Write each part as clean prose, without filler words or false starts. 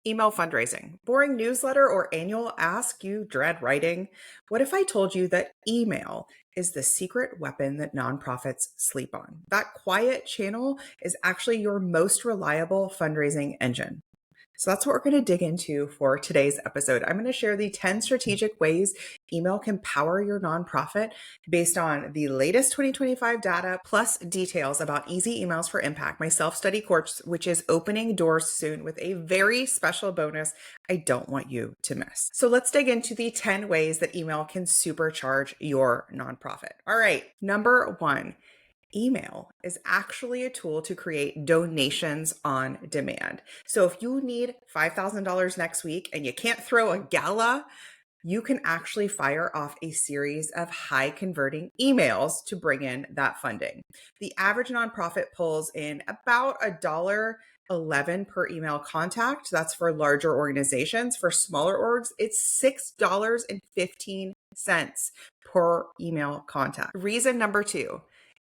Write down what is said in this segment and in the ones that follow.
Email fundraising. Boring newsletter or annual ask you dread writing? What if I told you that email is the secret weapon that nonprofits sleep on? That quiet channel is actually your most reliable fundraising engine. So that's what we're going to dig into for today's episode. I'm going to share the 10 strategic ways email can power your nonprofit based on the latest 2025 data, plus details about Easy Emails for Impact, my self-study course, which is opening doors soon with a very special bonus I don't want you to miss. So let's dig into the 10 ways that email can supercharge your nonprofit. All right, number one. Email is actually a tool to create donations on demand. So if you need $5,000 next week and you can't throw a gala, you can actually fire off a series of high converting emails to bring in that funding. The average nonprofit pulls in about $1.11 per email contact. That's for larger organizations. For smaller orgs, it's $6.15 per email contact. Reason number two.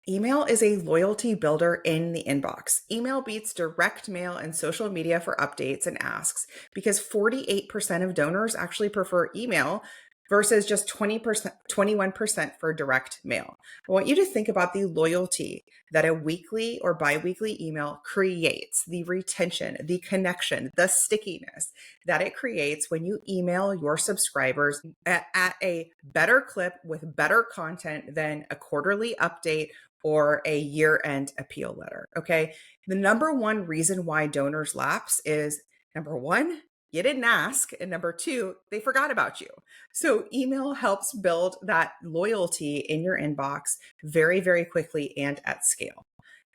Email is a loyalty builder in the inbox. Email beats direct mail and social media for updates and asks because 48% of donors actually prefer email versus just 21% for direct mail. I want you to think about the loyalty that a weekly or biweekly email creates, the retention, the connection, the stickiness that it creates when you email your subscribers at a better clip with better content than a quarterly update or a year-end appeal letter, okay? The number one reason why donors lapse is, number one, you didn't ask, and number two, they forgot about you. So email helps build that loyalty in your inbox very, very quickly and at scale.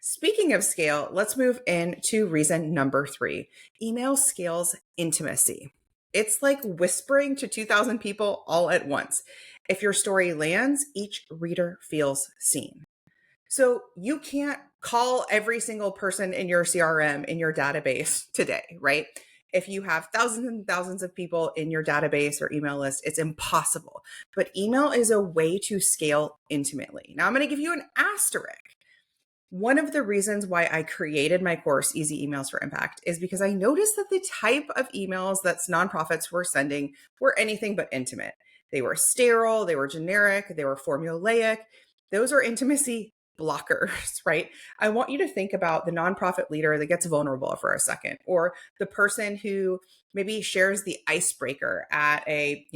Speaking of scale, let's move into reason number three. Email scales intimacy. It's like whispering to 2,000 people all at once. If your story lands, each reader feels seen. So you can't call every single person in your CRM, in your database today, right? If you have thousands and thousands of people in your database or email list, it's impossible. But email is a way to scale intimately. Now I'm going to give you an asterisk. One of the reasons why I created my course, Easy Emails for Impact, is because I noticed that the type of emails that nonprofits were sending were anything but intimate. They were sterile, they were generic, they were formulaic. Those are intimacy blockers, right? I want you to think about the nonprofit leader that gets vulnerable for a second, or the person who maybe shares the icebreaker at a,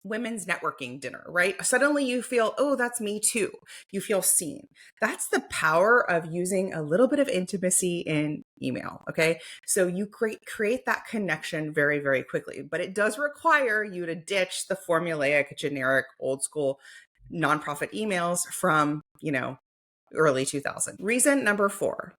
women's networking dinner, right? Suddenly you feel, oh, that's me too. You feel seen. That's the power of using a little bit of intimacy in email. Okay. So you create that connection very, very quickly, but it does require you to ditch the formulaic, generic, old school nonprofit emails from, early 2000. Reason number four.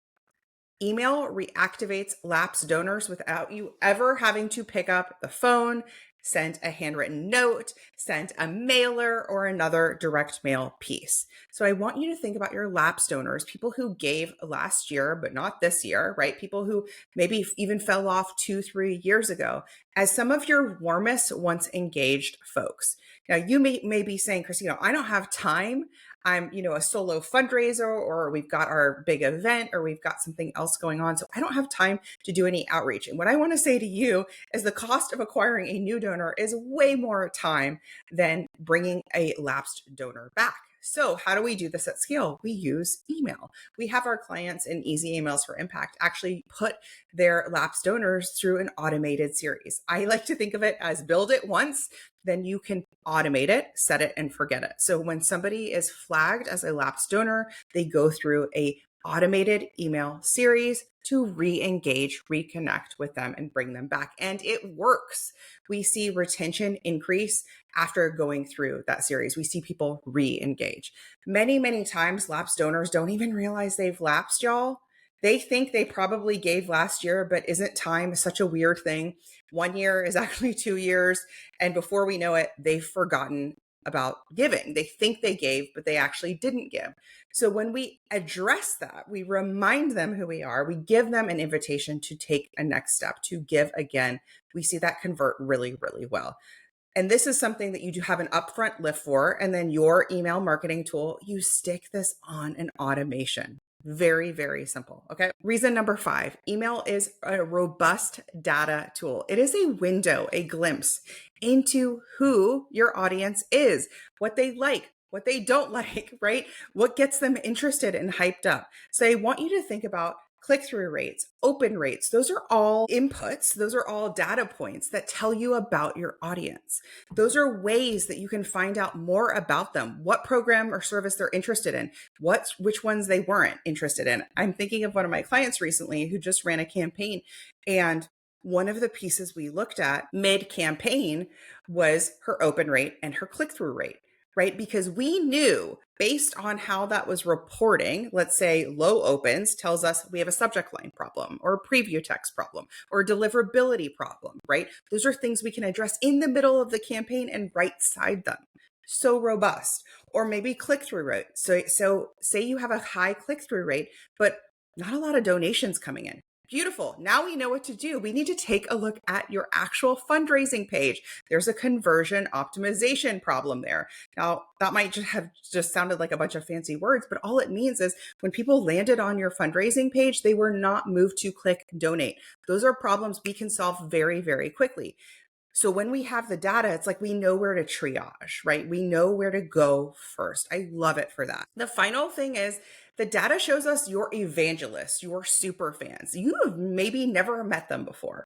Email reactivates lapsed donors without you ever having to pick up the phone, send a handwritten note, send a mailer, or another direct mail piece. So I want you to think about your lapsed donors, people who gave last year, but not this year, right? People who maybe even fell off 2-3 years ago, as some of your warmest, once engaged folks. Now, you may be saying, Christina, I don't have time. I'm, a solo fundraiser, or we've got our big event, or we've got something else going on. So I don't have time to do any outreach. And what I want to say to you is the cost of acquiring a new donor is way more time than bringing a lapsed donor back. So how do we do this at scale? We use email. We have our clients in Easy Emails for Impact actually put their lapsed donors through an automated series. I like to think of it as build it once, then you can automate it, set it, and forget it. So when somebody is flagged as a lapsed donor, they go through a automated email series to re-engage, reconnect with them, and bring them back. And it works. We see retention increase after going through that series. We see people re-engage. Many, many times lapsed donors don't even realize they've lapsed, y'all. They think they probably gave last year, but isn't time such a weird thing? 1 year is actually 2 years. And before we know it, they've forgotten about giving. They think they gave, but they actually didn't give. So when we address that, we remind them who we are, we give them an invitation to take a next step, to give again. We see that convert really, really well. And this is something that you do have an upfront lift for. And then your email marketing tool, you stick this on an automation. Very, very simple. Okay. Reason number 5, email is a robust data tool. It is a window, a glimpse into who your audience is, what they like, what they don't like, right? What gets them interested and hyped up. So I want you to think about click-through rates, open rates. Those are all inputs. Those are all data points that tell you about your audience. Those are ways that you can find out more about them, what program or service they're interested in, which ones they weren't interested in. I'm thinking of one of my clients recently who just ran a campaign, and one of the pieces we looked at mid campaign was her open rate and her click through rate, right? Because we knew based on how that was reporting, let's say low opens tells us we have a subject line problem or a preview text problem or a deliverability problem, right? Those are things we can address in the middle of the campaign and right side them. So robust. Or maybe click-through rate. So say you have a high click-through rate, but not a lot of donations coming in. Beautiful. Now we know what to do. We need to take a look at your actual fundraising page. There's a conversion optimization problem there. Now, that might have just sounded like a bunch of fancy words, but all it means is when people landed on your fundraising page, they were not moved to click donate. Those are problems we can solve very, very quickly. So when we have the data, it's like we know where to triage, right? We know where to go first. I love it for that. The final thing is the data shows us your evangelists, your super fans. You have maybe never met them before.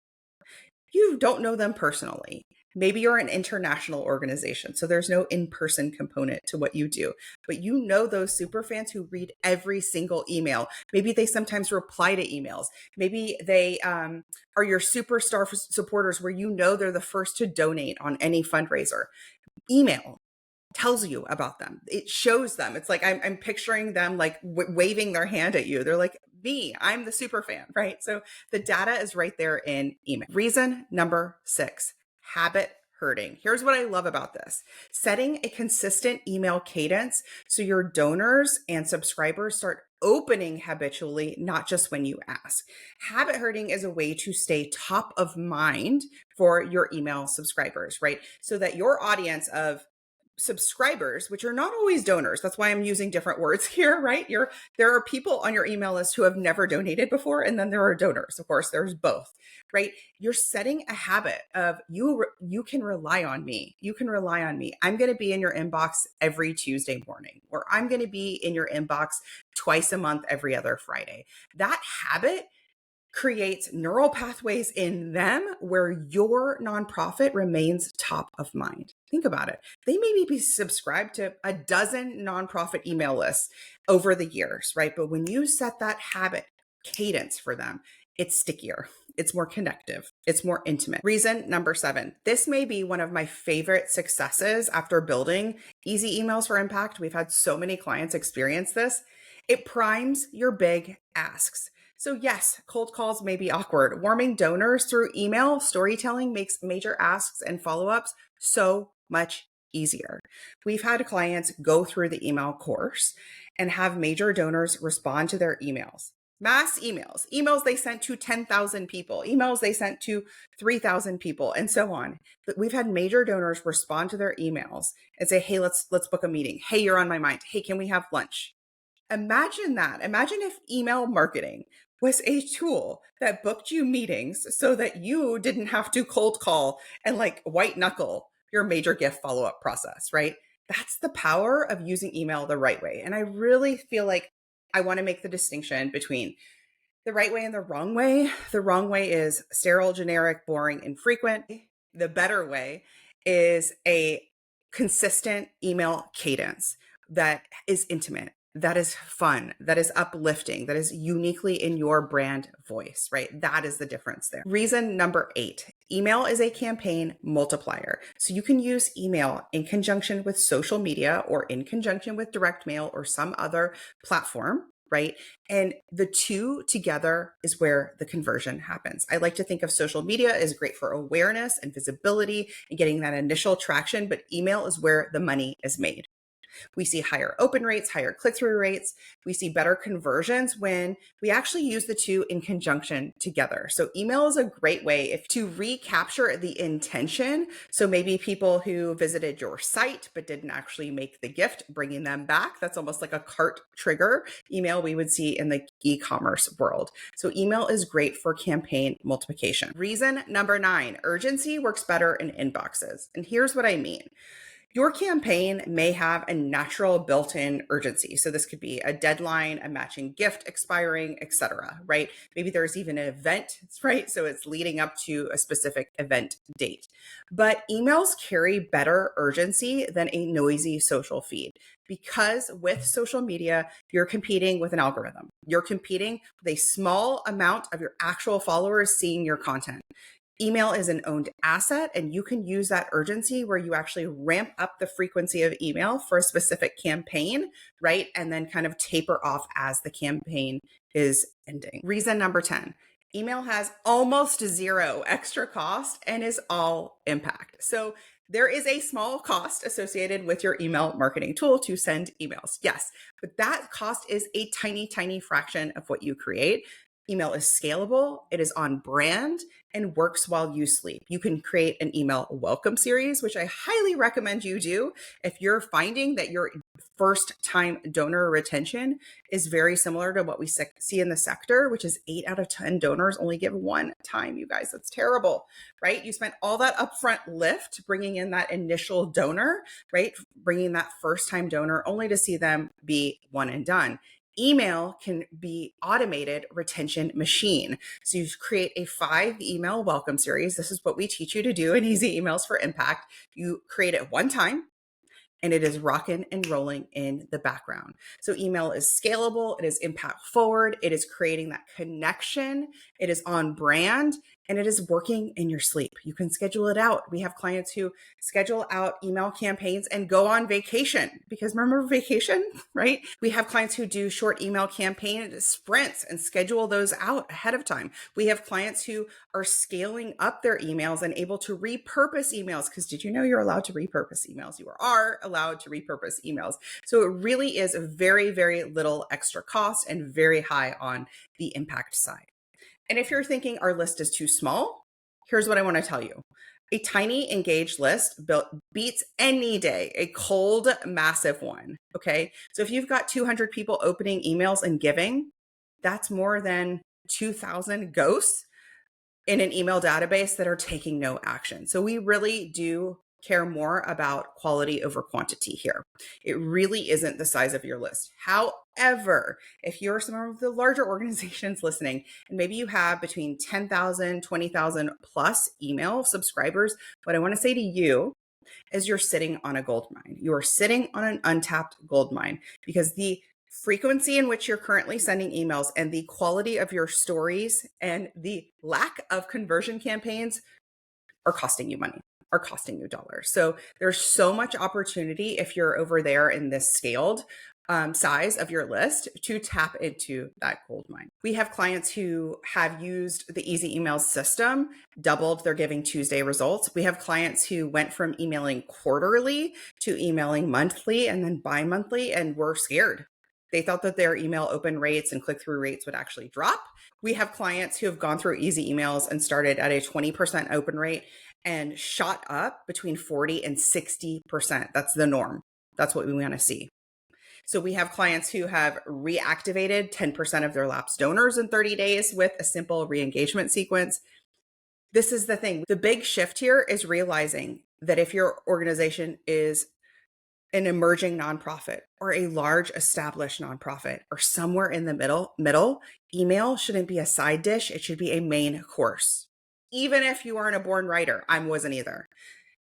You don't know them personally. Maybe you're an international organization, so there's no in-person component to what you do, but you know those super fans who read every single email. Maybe they sometimes reply to emails. Maybe they are your superstar supporters where you know they're the first to donate on any fundraiser. Email tells you about them. It shows them. It's like I'm picturing them like waving their hand at you. They're like, me, I'm the super fan, right? So the data is right there in email. Reason number 6, habit herding. Here's what I love about this. Setting a consistent email cadence so your donors and subscribers start opening habitually, not just when you ask. Habit herding is a way to stay top of mind for your email subscribers, right? So that your audience of subscribers, which are not always donors. That's why I'm using different words here, right? There are people on your email list who have never donated before, and then there are donors. Of course, there's both, right? You're setting a habit of you can rely on me. You can rely on me. I'm going to be in your inbox every Tuesday morning, or I'm going to be in your inbox twice a month, every other Friday. That habit creates neural pathways in them where your nonprofit remains top of mind. Think about it. They maybe be subscribed to a dozen nonprofit email lists over the years, right? But when you set that habit cadence for them, it's stickier. It's more connective. It's more intimate. Reason number 7. This may be one of my favorite successes after building Easy Emails for Impact. We've had so many clients experience this. It primes your big asks. So yes, cold calls may be awkward. Warming donors through email storytelling makes major asks and follow-ups so much easier. We've had clients go through the email course and have major donors respond to their emails. Mass emails they sent to 10,000 people, emails they sent to 3,000 people, and so on. But we've had major donors respond to their emails and say, hey, let's book a meeting. Hey, you're on my mind. Hey, can we have lunch? Imagine that. Imagine if email marketing was a tool that booked you meetings so that you didn't have to cold call and like white knuckle your major gift follow-up process, right? That's the power of using email the right way. And I really feel like I want to make the distinction between the right way and the wrong way. The wrong way is sterile, generic, boring, infrequent. The better way is a consistent email cadence that is intimate, that is fun, that is uplifting, that is uniquely in your brand voice, right? That is the difference there. Reason number 8, email is a campaign multiplier. So you can use email in conjunction with social media or in conjunction with direct mail or some other platform, right? And the two together is where the conversion happens. I like to think of social media as great for awareness and visibility and getting that initial traction, but email is where the money is made. We see higher open rates, higher click-through rates. We see better conversions when we actually use the two in conjunction together. So email is a great way to recapture the intention. So maybe people who visited your site but didn't actually make the gift, bringing them back. That's almost like a cart trigger email we would see in the e-commerce world. So email is great for campaign multiplication. Reason number 9, urgency works better in inboxes. And here's what I mean. Your campaign may have a natural built-in urgency. So this could be a deadline, a matching gift expiring, etc., right? Maybe there's even an event, right? So it's leading up to a specific event date. But emails carry better urgency than a noisy social feed, because with social media, you're competing with an algorithm. You're competing with a small amount of your actual followers seeing your content. Email is an owned asset, and you can use that urgency where you actually ramp up the frequency of email for a specific campaign, right? And then kind of taper off as the campaign is ending. Reason number 10, email has almost zero extra cost and is all impact. So there is a small cost associated with your email marketing tool to send emails. Yes, but that cost is a tiny, tiny fraction of what you create. Email is scalable, it is on brand, and works while you sleep. You can create an email welcome series, which I highly recommend you do if you're finding that your first time donor retention is very similar to what we see in the sector, which is 8 out of 10 donors only give one time. You guys, that's terrible, right? You spent all that upfront lift bringing in that initial donor, right? Bringing that first time donor only to see them be one and done. Email can be automated retention machine. So you create a 5 email welcome series. This is what we teach you to do in Easy Emails for Impact. You create it one time, and it is rocking and rolling in the background. So email is scalable, it is impact forward, it is creating that connection, it is on brand, and it is working in your sleep. You can schedule it out. We have clients who schedule out email campaigns and go on vacation, because remember vacation, right? We have clients who do short email campaign sprints and schedule those out ahead of time. We have clients who are scaling up their emails and able to repurpose emails, because did you know you're allowed to repurpose emails? You are allowed to repurpose emails. So it really is a very, very little extra cost and very high on the impact side. And if you're thinking our list is too small, here's what I want to tell you. A tiny engaged list beats any day a cold, massive one. Okay. So if you've got 200 people opening emails and giving, that's more than 2,000 ghosts in an email database that are taking no action. So we really do care more about quality over quantity here. It really isn't the size of your list. However, if you're some of the larger organizations listening, and maybe you have between 10,000, 20,000 plus email subscribers, what I want to say to you is you're sitting on a gold mine. You are sitting on an untapped gold mine, because the frequency in which you're currently sending emails and the quality of your stories and the lack of conversion campaigns are costing you money, are costing you dollars. So there's so much opportunity if you're over there in this scaled size of your list to tap into that gold mine. We have clients who have used the Easy Emails system, doubled their Giving Tuesday results. We have clients who went from emailing quarterly to emailing monthly and then bi-monthly, and were scared. They thought that their email open rates and click-through rates would actually drop. We have clients who have gone through Easy Emails and started at a 20% open rate and shot up between 40 and 60%. That's the norm. That's what we want to see. So we have clients who have reactivated 10% of their lapsed donors in 30 days with a simple re-engagement sequence. This is the thing. The big shift here is realizing that if your organization is an emerging nonprofit or a large established nonprofit or somewhere in the middle, email shouldn't be a side dish. It should be a main course. Even if you aren't a born writer, I wasn't either.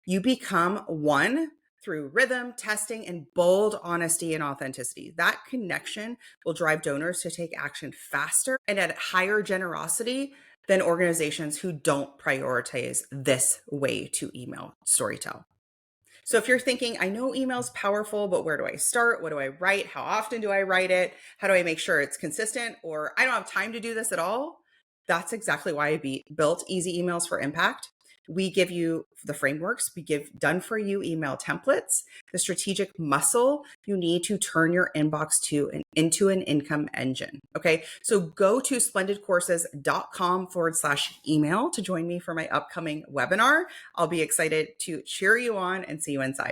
You become one through rhythm, testing, and bold honesty and authenticity. That connection will drive donors to take action faster and at higher generosity than organizations who don't prioritize this way to email storytell. So if you're thinking, I know email's powerful, but where do I start? What do I write? How often do I write it? How do I make sure it's consistent? Or I don't have time to do this at all. That's exactly why I built Easy Emails for Impact. We give you the frameworks, we give done for you email templates, the strategic muscle you need to turn your inbox into an income engine. Okay. So go to splendidcourses.com/email to join me for my upcoming webinar. I'll be excited to cheer you on and see you inside.